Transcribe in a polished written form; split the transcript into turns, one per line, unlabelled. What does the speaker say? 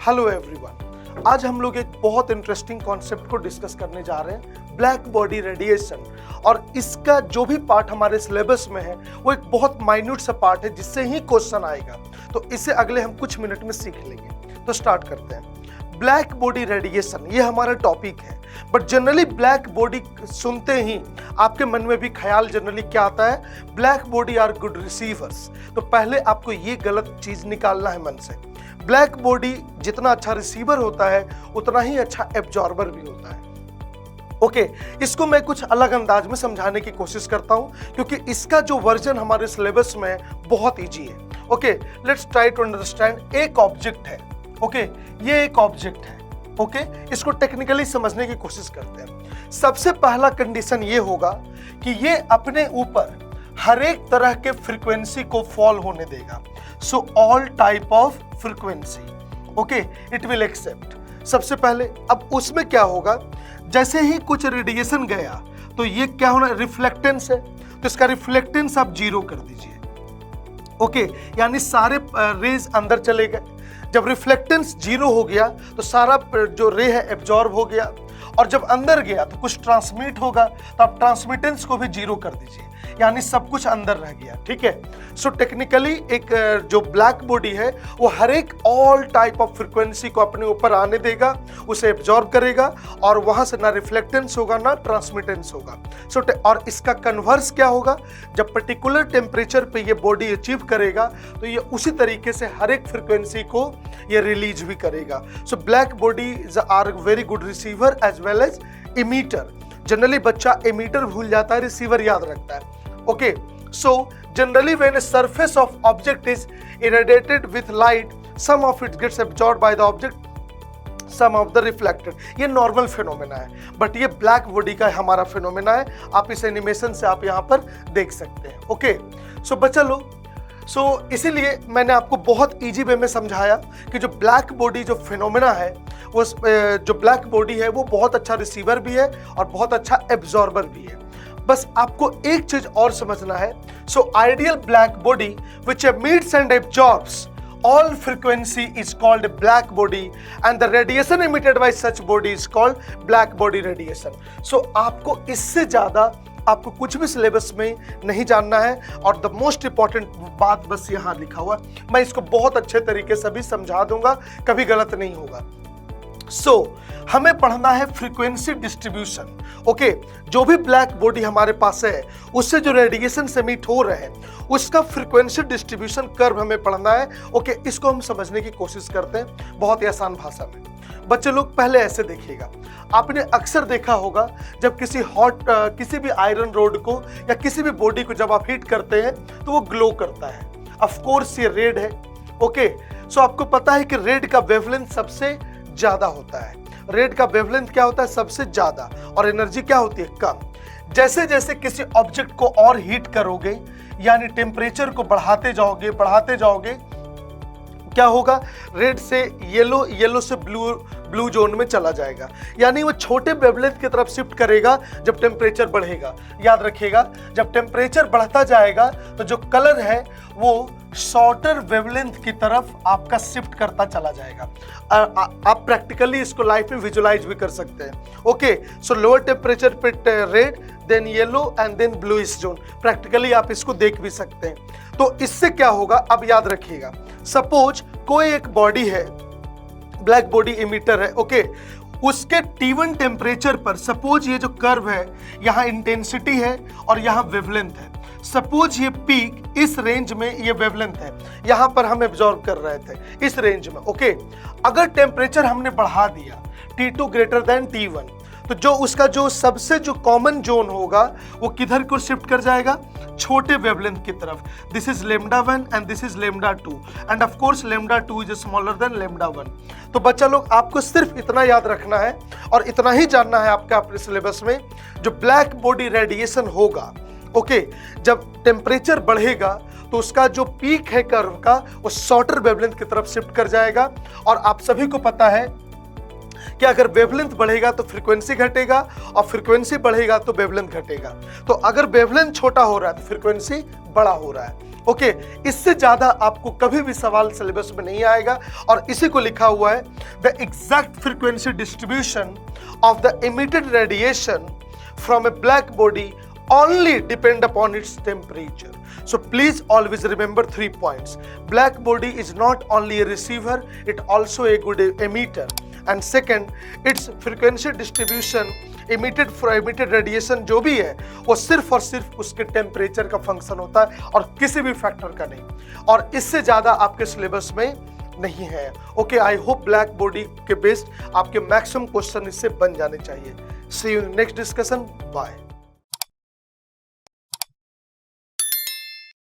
Hello everyone, आज हम लोग एक बहुत इंटरेस्टिंग कॉन्सेप्ट को डिस्कस करने जा रहे हैं, ब्लैक बॉडी रेडिएशन। और इसका जो भी पार्ट हमारे सिलेबस में है वो एक बहुत माइन्यूट सा पार्ट है जिससे ही क्वेश्चन आएगा, तो इसे अगले हम कुछ मिनट में सीख लेंगे। तो स्टार्ट करते हैं। ब्लैक बॉडी रेडिएशन ये हमारा टॉपिक है, बट जनरली ब्लैक बॉडी सुनते ही आपके मन में भी ख्याल जनरली क्या आता है, black body are good receivers. तो पहले आपको ये गलत चीज निकालना है मन से। ब्लैक बॉडी जितना अच्छा रिसीवर होता है उतना ही अच्छा एब्जॉर्बर भी होता है। ओके, इसको मैं कुछ अलग अंदाज में समझाने की कोशिश करता हूं क्योंकि इसका जो वर्जन हमारे सिलेबस में है बहुत इजी है। Okay, let's try to understand. एक ऑब्जेक्ट है, ओके, ये एक ऑब्जेक्ट है। ओके, इसको टेक्निकली समझने की कोशिश करते हैं। सबसे पहला कंडीशन ये होगा कि ये अपने ऊपर हर एक तरह के फ्रीक्वेंसी को फॉल होने देगा। So all type of frequency, okay, it will accept. सबसे पहले अब उसमें क्या होगा, जैसे ही कुछ रेडिएशन गया तो ये क्या होना, रिफ्लेक्टेंस है, तो इसका रिफ्लेक्टेंस आप 0 कर दीजिए। ओके, यानी सारे रेज अंदर चले गए। जब रिफ्लेक्टेंस 0 हो गया तो सारा जो रे है एब्जॉर्ब हो गया, और जब अंदर गया तो कुछ ट्रांसमिट होगा, तो आप ट्रांसमिटेंस को भी 0 कर दीजिए, यानी सब कुछ अंदर रह गया। ठीक है, सो टेक्निकली एक जो ब्लैक बॉडी है वो हर एक ऑल टाइप ऑफ फ्रीक्वेंसी को अपने ऊपर आने देगा, उसे एब्जॉर्ब करेगा, और वहां से ना रिफ्लेक्टेंस होगा ना ट्रांसमिटेंस होगा। सो और इसका कन्वर्स क्या होगा, जब पर्टिकुलर टेम्परेचर पे ये बॉडी अचीव करेगा तो ये उसी तरीके से हर एक फ्रीक्वेंसी को ये रिलीज भी करेगा। So black body are very good receiver as well as emitter. Generally बच्चा इमीटर भूल जाता है, रिसीवर याद रखता है। Okay, so generally when a surface of object is irradiated with light, some of it gets absorbed by the object, some of the reflected। ये normal phenomena है, but ये ब्लैक बॉडी का हमारा फिनोमेना है। आप इस एनिमेशन से आप यहाँ पर देख सकते हैं। ओके, सो बच्चा लोग, सो इसीलिए मैंने आपको बहुत इजी वे में समझाया कि जो ब्लैक बॉडी जो फिनोमेना है, वो जो ब्लैक बॉडी है वो बहुत अच्छा रिसीवर भी है और बहुत अच्छा एब्जॉर्बर भी है। बस आपको एक चीज और समझना है। So ideal black body which emits and absorbs all frequency is called black body, and the radiation emitted by such body is called black body radiation। So आपको इससे ज्यादा आपको कुछ भी सिलेबस में नहीं जानना है, और द मोस्ट इंपॉर्टेंट बात बस यहाँ लिखा हुआ है, मैं इसको बहुत अच्छे तरीके से भी समझा दूंगा, कभी गलत नहीं होगा। सो हमें पढ़ना है फ्रीक्वेंसी डिस्ट्रीब्यूशन। ओके, जो भी ब्लैक बॉडी हमारे पास है उससे जो रेडिएशन से एमिट हो रहे हैं उसका फ्रीक्वेंसी डिस्ट्रीब्यूशन कर्व हमें पढ़ना है। ओके, इसको हम समझने की कोशिश करते हैं बहुत ही आसान भाषा में। बच्चे लोग पहले ऐसे देखिएगा, आपने अक्सर देखा होगा जब किसी भी आयरन रोड को या किसी भी बॉडी को जब आप हीट करते हैं तो वो ग्लो करता है। ऑफ कोर्स ये रेड है। ओके, सो आपको पता है कि रेड का वेवलेंथ सबसे ज्यादा होता है। रेड का वेवलेंथ क्या होता है, सबसे ज्यादा, और एनर्जी क्या होती है, कम। जैसे जैसे किसी ऑब्जेक्ट को और हीट करोगे, यानी टेम्परेचर को बढ़ाते जाओगे, क्या होगा, रेड से येलो, येलो से ब्लू जोन में चला जाएगा, यानी वो छोटे वेवलेंथ की तरफ शिफ्ट करेगा जब टेम्परेचर बढ़ेगा। याद रखिएगा, जब टेम्परेचर बढ़ता जाएगा तो जो कलर है वो शॉर्टर वेवलेंथ की तरफ आपका शिफ्ट करता चला जाएगा। आप प्रैक्टिकली इसको लाइफ में विजुलाइज भी कर सकते हैं। ओके, सो लोअर टेम्परेचर पे red, then yellow and then bluish zone. Practically आप इसको देख भी सकते हैं। तो इससे क्या होगा, अब याद रखिएगा, सपोज कोई एक बॉडी है, ब्लैक बॉडी इमिटर है। ओके, उसके T1 टेम्परेचर पर सपोज ये जो कर्व है, यहाँ इंटेंसिटी है और यहाँ वेवलेंथ है। सपोज ये पीक इस रेंज में ये वेवलेंथ है, यहाँ पर हम एब्जॉर्ब कर रहे थे इस रेंज में। ओके, अगर टेम्परेचर हमने बढ़ा दिया T2 ग्रेटर देन T1, तो जो उसका जो सबसे जो कॉमन जोन होगा वो किधर को शिफ्ट कर जाएगा, छोटे वेवलेंथ की तरफ। This is λ1 and this is λ2, and of course λ2 is smaller than λ1। तो बच्चा लोग, आपको सिर्फ इतना याद रखना है और इतना ही जानना है आपका अपने सिलेबस में, जो ब्लैक बॉडी रेडिएशन होगा, ओके, जब टेम्परेचर बढ़ेगा तो उसका जो पीक है कर्व का वो शॉर्टर वेवलेंथ की तरफ शिफ्ट कर जाएगा। और आप सभी को पता है कि अगर वेवलेंथ बढ़ेगा तो फ्रीक्वेंसी घटेगा, और फ्रीक्वेंसी बढ़ेगा तो वेवलेंथ घटेगा। तो अगर वेवलेंथ छोटा हो रहा है तो फ्रीक्वेंसी बड़ा हो रहा है। ओके, इससे ज्यादा आपको कभी भी सवाल सिलेबस में नहीं आएगा। और इसी को लिखा हुआ है, the exact frequency distribution of the emitted radiation from a black body only depend upon its temperature. So please always remember 3 points. Black body is not only a receiver, it also a good emitter. And second, its frequency distribution emitted radiation जो भी है वो सिर्फ और सिर्फ उसके temperature का function होता है और किसी भी फैक्टर का नहीं, और इससे ज़्यादा आपके सिलेबस में नहीं है। Okay, I hope black body के बेस्ड आपके मैक्सिमम क्वेश्चन इससे बन जाने चाहिए। See you in next discussion, bye.